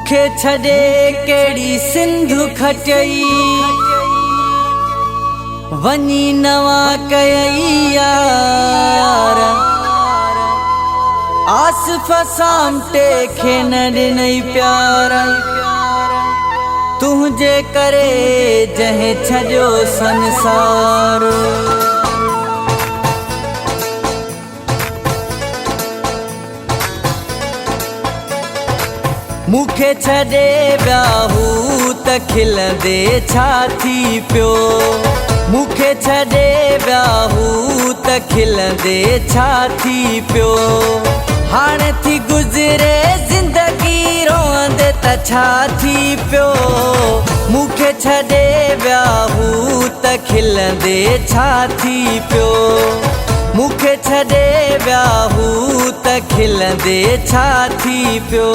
मुखे छॾे केड़ी सिंधु खटई वनी नवा कयई यार आसिफ़ सामटे खे न ॾिनई प्यार तुझे करे जहे छॾियो संसार मुखे छॾे वियाहू त खिलंदे छा थी पियो मुखे छॾे वियाहू त खिलंदे छा थी पियो हाणे थी गुज़रे ज़िंदगी रोअंदे त छा थी पियो मुखे छॾे वियाहू त खिलंदे छा थी पियो मुखे छॾे वियाहू त खिलंदे छा थी पियो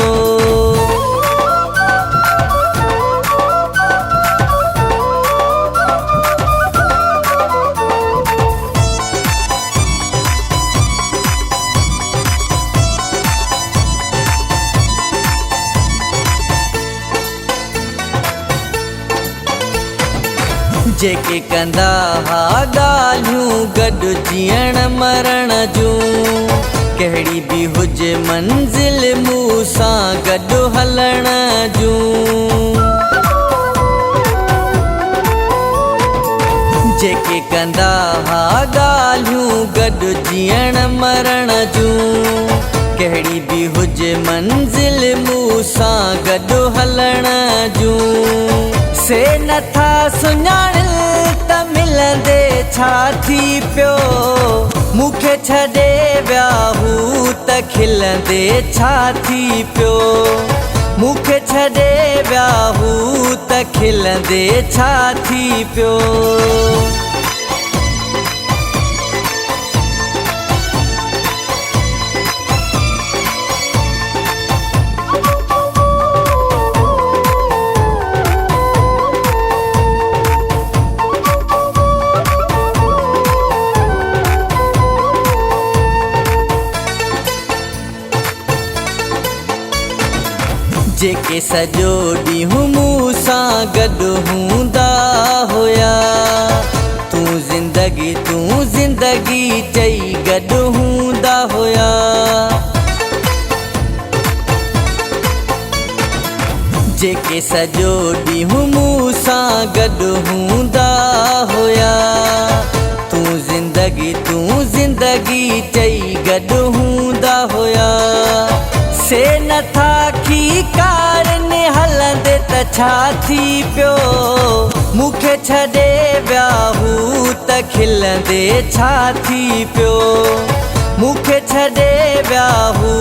जेके कंदा हा ॻाल्हियूं गॾु जीअण मरण जूं कहिड़ी बि हुजे मंज़िल मूं सां गॾु हलण जूं जेके कंदा हा ॻाल्हियूं गॾु जीअण मरण जूं कहिड़ी बि हुजे मंज़िल मूं सां गॾु हलण जूं से नथा सुञाणिल त मिलंदे छा थी पियो मुखे छॾे वियाहू त खिलंदे छा थी पियो मुखे छॾे वियाहू त खिलंदे छा थी पियो जेके सॼो ॾींहुं मूं सां गॾु हूंदा हुया तूं ज़िंदगी चई गॾु हूंदा हुया जेके सॼो ॾींहुं मूं सां गॾु हूंदा हुया तूं ज़िंदगी चई गॾु हूंदा हुया से नथा खी कारने हलंदे त छा थी पियो मुखे छॾे वियाहू त खिलंदे छा थी पियो मुखे छॾे वियाहू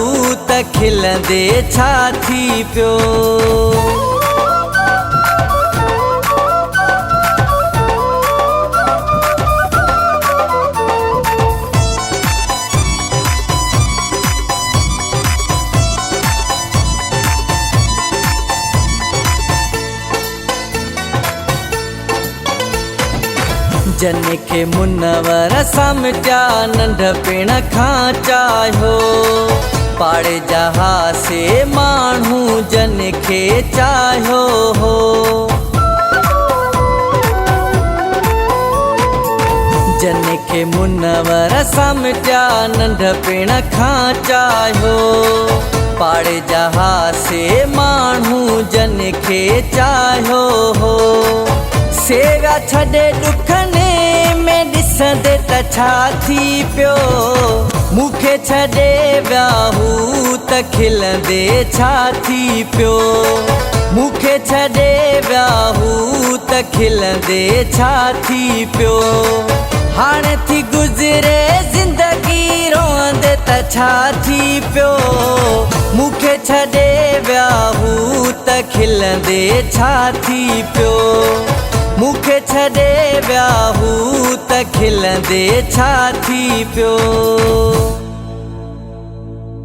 त खिलंदे छा थी पियो जन खे मुनवर समझा नंढपिण खां चाहियो पाड़े जहा से माण्हू जन खे चाहियो हो जन खे मुनवर समझा नंढपिण खां चाहियो पाड़े जहा से माण्हू जन खे चाहियो हो सेवा छॾे ॾुखने में ॾिसंदे त छा थी पियो मुखे छॾे वियाहू त खिलंदे छा थी पियो मुखे छॾे वियाहू त खिलंदे छा थी पियो हाणे थी गुज़रे ज़िंदगी रोअंदे त छा थी पियो मुखे छॾे वियाहू त खिलंदे छा थी पियो मुखे छॾे वियाहू त खिलंदे छा थी पियो।